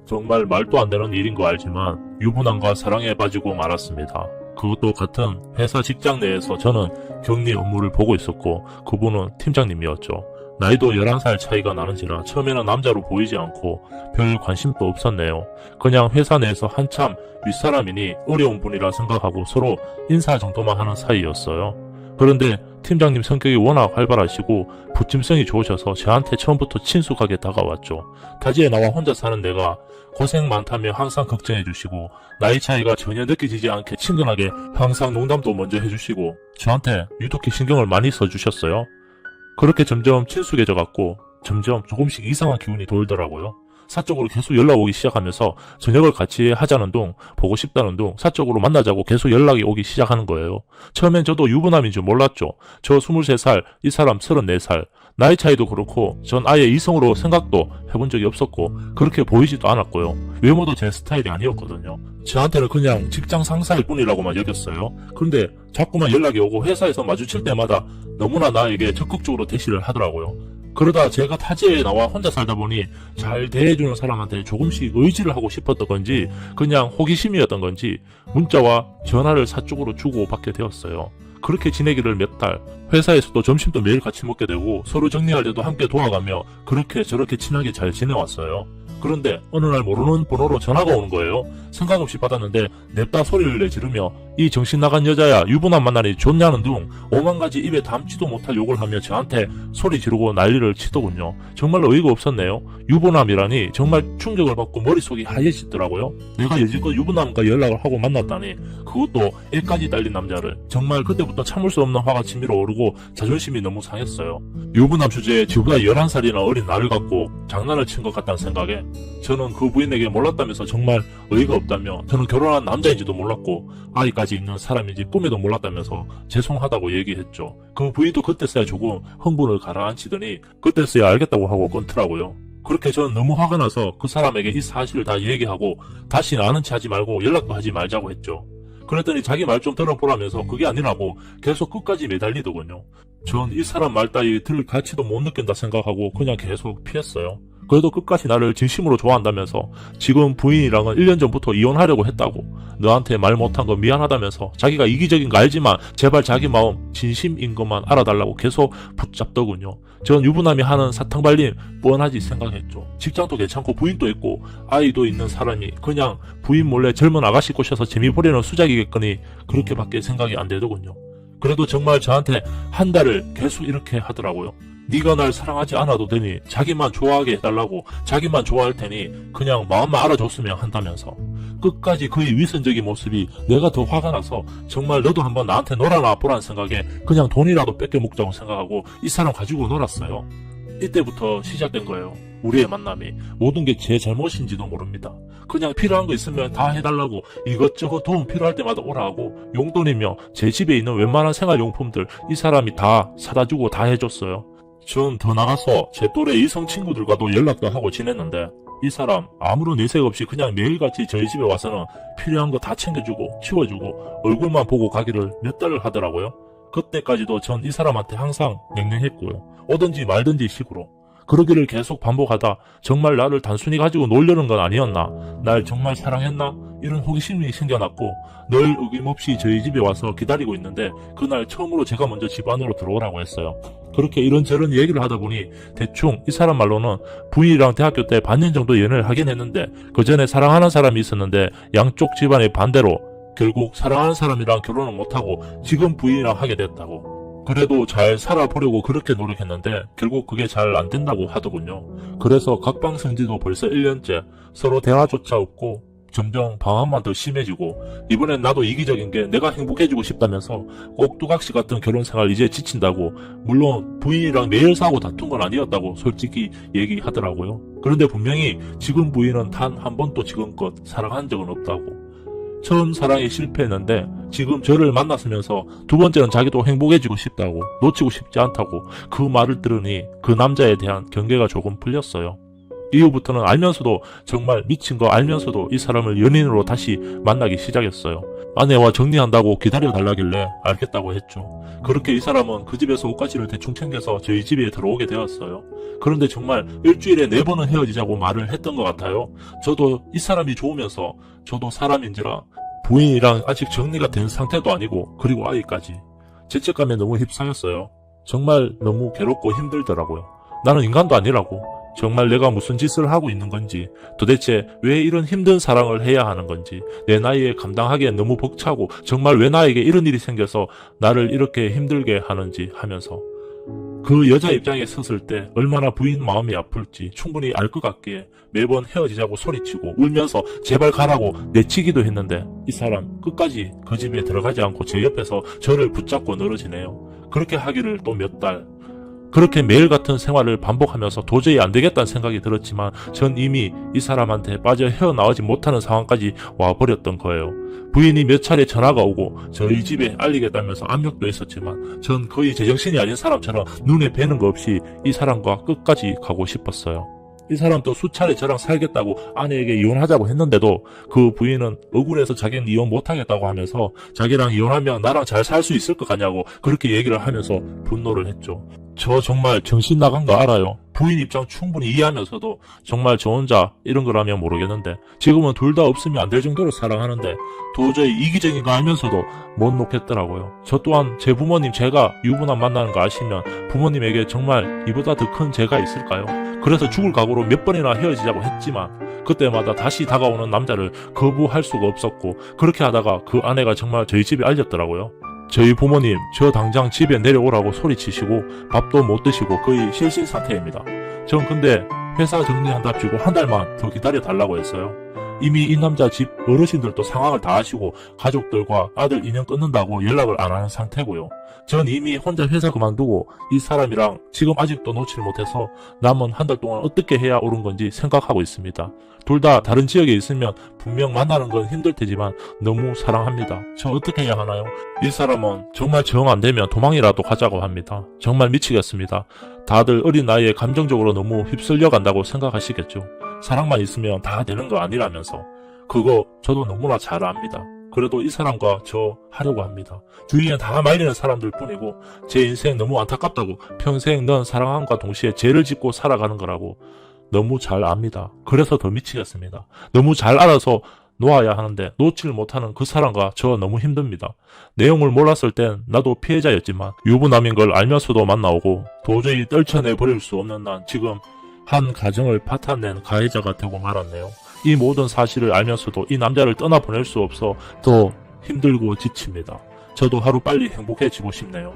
정말 말도 안 되는 일인 거 알지만 유부남과 사랑에 빠지고 말았습니다. 그것도 같은 회사 직장 내에서 저는 격리 업무를 보고 있었고 그분은 팀장님이었죠. 나이도 11살 차이가 나는지라 처음에는 남자로 보이지 않고 별 관심도 없었네요. 그냥 회사 내에서 한참 윗사람이니 어려운 분이라 생각하고 서로 인사 정도만 하는 사이였어요. 그런데 팀장님 성격이 워낙 활발하시고 부침성이 좋으셔서 저한테 처음부터 친숙하게 다가왔죠. 타지에 나와 혼자 사는 내가 고생 많다며 항상 걱정해 주시고 나이 차이가 전혀 느껴지지 않게 친근하게 항상 농담도 먼저 해주시고 저한테 유독히 신경을 많이 써주셨어요. 그렇게 점점 친숙해져 갔고 점점 조금씩 이상한 기운이 돌더라고요. 사적으로 계속 연락 오기 시작하면서 저녁을 같이 하자는 둥, 보고 싶다는 둥, 사적으로 만나자고 계속 연락이 오기 시작하는 거예요. 처음엔 저도 유부남인 줄 몰랐죠. 저 23살, 이 사람 34살. 나이 차이도 그렇고 전 아예 이성으로 생각도 해본 적이 없었고 그렇게 보이지도 않았고요. 외모도 제 스타일이 아니었거든요. 저한테는 그냥 직장 상사일 뿐이라고만 여겼어요. 그런데 자꾸만 연락이 오고 회사에서 마주칠 때마다 너무나 나에게 적극적으로 대시를 하더라고요. 그러다 제가 타지에 나와 혼자 살다 보니 잘 대해주는 사람한테 조금씩 의지를 하고 싶었던 건지 그냥 호기심이었던 건지 문자와 전화를 사적으로 주고받게 되었어요. 그렇게 지내기를 몇 달, 회사에서도 점심도 매일 같이 먹게 되고 서로 정리할 때도 함께 도와가며 그렇게 저렇게 친하게 잘 지내왔어요. 그런데 어느 날 모르는 번호로 전화가 오는 거예요. 생각 없이 받았는데 냅다 소리를 내지르며 이 정신 나간 여자야 유부남 만나니 좋냐는 둥 오만 가지 입에 담지도 못할 욕을 하며 저한테 소리 지르고 난리를 치더군요. 정말 어이가 없었네요. 유부남이라니 정말 충격을 받고 머릿속이 하얘지더라고요. 내가 여지껏 유부남과 연락을 하고 만났다니 그것도 애까지 딸린 남자를 정말 그때부터 참을 수 없는 화가 치밀어 오르고 자존심이 너무 상했어요. 유부남 주제에 저보다 11살이나 어린 나를 갖고 장난을 친 것 같다는 생각에 저는 그 부인에게 몰랐다면서 정말 어이가 없다며 저는 결혼한 남자인지도 몰랐고 아이까지 있는 사람인지 꿈에도 몰랐다면서 죄송하다고 얘기했죠. 그 부인도 그때서야 조금 흥분을 가라앉히더니 그때서야 알겠다고 하고 끊더라고요. 그렇게 저는 너무 화가 나서 그 사람에게 이 사실을 다 얘기하고 다시 아는 체 하지 말고 연락도 하지 말자고 했죠. 그랬더니 자기 말 좀 들어보라면서 그게 아니라고 계속 끝까지 매달리더군요. 전 이 사람 말 따위 들을 가치도 못 느낀다 생각하고 그냥 계속 피했어요. 그래도 끝까지 나를 진심으로 좋아한다면서 지금 부인이랑은 1년 전부터 이혼하려고 했다고 너한테 말 못한 거 미안하다면서 자기가 이기적인 거 알지만 제발 자기 마음 진심인 것만 알아달라고 계속 붙잡더군요. 전 유부남이 하는 사탕발림 뻔하지 생각했죠. 직장도 괜찮고 부인도 있고 아이도 있는 사람이 그냥 부인 몰래 젊은 아가씨 꼬셔서 재미 보려는 수작이겠거니 그렇게밖에 생각이 안 되더군요. 그래도 정말 저한테 한 달을 계속 이렇게 하더라고요. 네가 날 사랑하지 않아도 되니 자기만 좋아하게 해달라고 자기만 좋아할 테니 그냥 마음만 알아줬으면 한다면서 끝까지 그의 위선적인 모습이 내가 더 화가 나서 정말 너도 한번 나한테 놀아나 보라는 생각에 그냥 돈이라도 뺏겨 먹자고 생각하고 이 사람 가지고 놀았어요. 이때부터 시작된 거예요. 우리의 만남이 모든 게 제 잘못인지도 모릅니다. 그냥 필요한 거 있으면 다 해달라고 이것저것 도움 필요할 때마다 오라 하고 용돈이며 제 집에 있는 웬만한 생활용품들 이 사람이 다 사다 주고 다 해줬어요. 전 더 나가서 제 또래 이성 친구들과도 연락도 하고 지냈는데 이 사람 아무런 내색 없이 그냥 매일같이 저희 집에 와서는 필요한 거 다 챙겨주고 치워주고 얼굴만 보고 가기를 몇 달을 하더라고요. 그때까지도 전 이 사람한테 항상 냉랭했고요. 오든지 말든지 식으로. 그러기를 계속 반복하다 정말 나를 단순히 가지고 놀려는 건 아니었나? 날 정말 사랑했나? 이런 호기심이 생겨났고 늘 어김없이 저희 집에 와서 기다리고 있는데 그날 처음으로 제가 먼저 집 안으로 들어오라고 했어요. 그렇게 이런저런 얘기를 하다 보니 대충 이 사람 말로는 부인이랑 대학교 때 반년 정도 연애를 하긴 했는데 그 전에 사랑하는 사람이 있었는데 양쪽 집안의 반대로 결국 사랑하는 사람이랑 결혼을 못하고 지금 부인이랑 하게 됐다고. 그래도 잘 살아보려고 그렇게 노력했는데 결국 그게 잘 안 된다고 하더군요. 그래서 각방성지도 벌써 1년째 서로 대화조차 없고 점점 방황만 더 심해지고 이번엔 나도 이기적인 게 내가 행복해지고 싶다면서 꼭두각시 같은 결혼생활 이제 지친다고 물론 부인이랑 매일 싸우고 다툰 건 아니었다고 솔직히 얘기하더라고요. 그런데 분명히 지금 부인은 단 한 번도 지금껏 사랑한 적은 없다고. 처음 사랑에 실패했는데 지금 저를 만났으면서 두 번째는 자기도 행복해지고 싶다고 놓치고 싶지 않다고 그 말을 들으니 그 남자에 대한 경계가 조금 풀렸어요. 이후부터는 알면서도 정말 미친 거 알면서도 이 사람을 연인으로 다시 만나기 시작했어요. 아내와 정리한다고 기다려달라길래 알겠다고 했죠. 그렇게 이 사람은 그 집에서 옷가지를 대충 챙겨서 저희 집에 들어오게 되었어요. 그런데 정말 일주일에 4번은 헤어지자고 말을 했던 것 같아요. 저도 이 사람이 좋으면서 저도 사람인지라 부인이랑 아직 정리가 된 상태도 아니고 그리고 아이까지 죄책감에 너무 휩싸였어요. 정말 너무 괴롭고 힘들더라고요. 나는 인간도 아니라고. 정말 내가 무슨 짓을 하고 있는 건지, 도대체 왜 이런 힘든 사랑을 해야 하는 건지, 내 나이에 감당하기엔 너무 벅차고 정말 왜 나에게 이런 일이 생겨서 나를 이렇게 힘들게 하는지 하면서 그 여자 입장에 섰을 때 얼마나 부인 마음이 아플지 충분히 알 것 같기에 매번 헤어지자고 소리치고 울면서 제발 가라고 내치기도 했는데 이 사람 끝까지 그 집에 들어가지 않고 제 옆에서 저를 붙잡고 늘어지네요. 그렇게 하기를 또 몇 달. 그렇게 매일 같은 생활을 반복하면서 도저히 안 되겠다는 생각이 들었지만 전 이미 이 사람한테 빠져 헤어나오지 못하는 상황까지 와버렸던 거예요. 부인이 몇 차례 전화가 오고 저희 집에 알리겠다면서 압력도 했었지만 전 거의 제정신이 아닌 사람처럼 눈에 뵈는 거 없이 이 사람과 끝까지 가고 싶었어요. 이 사람도 수차례 저랑 살겠다고 아내에게 이혼하자고 했는데도 그 부인은 억울해서 자기는 이혼 못하겠다고 하면서 자기랑 이혼하면 나랑 잘 살 수 있을 것 같냐고 그렇게 얘기를 하면서 분노를 했죠. 저 정말 정신 나간 거 알아요. 부인 입장 충분히 이해하면서도 정말 저 혼자 이런 거라면 모르겠는데 지금은 둘 다 없으면 안 될 정도로 사랑하는데 도저히 이기적인 거 알면서도 못 놓겠더라고요. 저 또한 제 부모님 제가 유부남 만나는 거 아시면 부모님에게 정말 이보다 더 큰 죄가 있을까요? 그래서 죽을 각오로 몇 번이나 헤어지자고 했지만 그때마다 다시 다가오는 남자를 거부할 수가 없었고 그렇게 하다가 그 아내가 정말 저희 집에 알렸더라고요. 저희 부모님 저 당장 집에 내려오라고 소리치시고 밥도 못 드시고 거의 실신 상태입니다. 전 근데 회사 정리한답시고 한 달만 더 기다려달라고 했어요. 이미 이 남자 집 어르신들도 상황을 다 아시고 가족들과 아들 인연 끊는다고 연락을 안 하는 상태고요. 전 이미 혼자 회사 그만두고 이 사람이랑 지금 아직도 놓질 못해서 남은 한 달 동안 어떻게 해야 옳은 건지 생각하고 있습니다. 둘 다 다른 지역에 있으면 분명 만나는 건 힘들 테지만 너무 사랑합니다. 저 어떻게 해야 하나요? 이 사람은 정말 정 안 되면 도망이라도 가자고 합니다. 정말 미치겠습니다. 다들 어린 나이에 감정적으로 너무 휩쓸려 간다고 생각하시겠죠. 사랑만 있으면 다 되는 거 아니라면서. 그거 저도 너무나 잘 압니다. 그래도 이 사람과 저 하려고 합니다. 주위엔 다 말리는 사람들 뿐이고 제 인생 너무 안타깝다고 평생 넌 사랑함과 동시에 죄를 짓고 살아가는 거라고 너무 잘 압니다. 그래서 더 미치겠습니다. 너무 잘 알아서 놓아야 하는데 놓질 못하는 그 사람과 저 너무 힘듭니다. 내용을 몰랐을 땐 나도 피해자였지만 유부남인 걸 알면서도 만나오고 도저히 떨쳐내버릴 수 없는 난 지금 한 가정을 파탄낸 가해자가 되고 말았네요. 이 모든 사실을 알면서도 이 남자를 떠나보낼 수 없어 더 힘들고 지칩니다. 저도 하루빨리 행복해지고 싶네요.